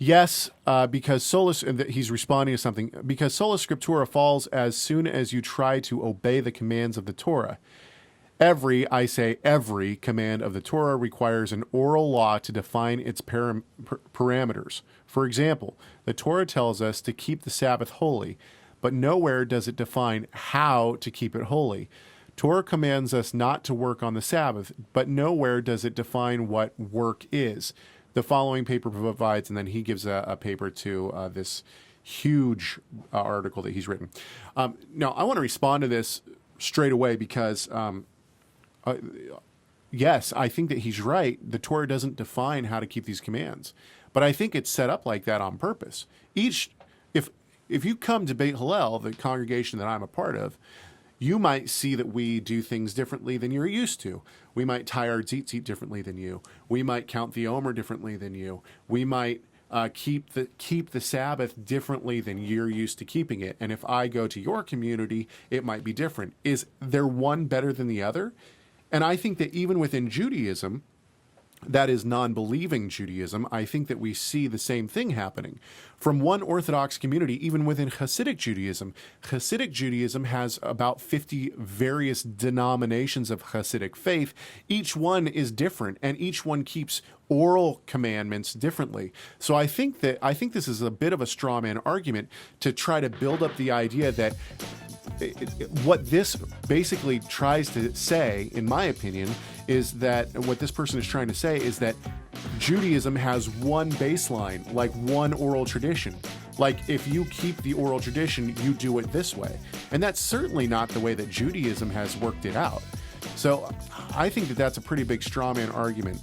Yes, because he's responding to something, because Sola Scriptura falls as soon as you try to obey the commands of the Torah. Every command of the Torah requires an oral law to define its parameters. For example, the Torah tells us to keep the Sabbath holy, but nowhere does it define how to keep it holy. Torah commands us not to work on the Sabbath, but nowhere does it define what work is. The following paper provides, and then he gives a paper to this huge article that he's written. Now, I want to respond to this straight away because, yes, I think that he's right. The Torah doesn't define how to keep these commands, but I think it's set up like that on purpose. If you come to Beit Hillel, the congregation that I'm a part of, you might see that we do things differently than you're used to. We might tie our tzitzit differently than you. We might count the Omer differently than you. We might keep the Sabbath differently than you're used to keeping it. And if I go to your community, it might be different. Is there one better than the other? And I think that even within Judaism, that is non-believing Judaism, I think that we see the same thing happening. From one Orthodox community, even within Hasidic Judaism has about 50 various denominations of Hasidic faith. Each one is different, and each one keeps oral commandments differently. So I think this is a bit of a straw man argument to try to build up the idea that what this basically tries to say, in my opinion, is that what this person is trying to say is that Judaism has one baseline, like one oral tradition. Like, if you keep the oral tradition, you do it this way. And that's certainly not the way that Judaism has worked it out. So I think that that's a pretty big straw man argument.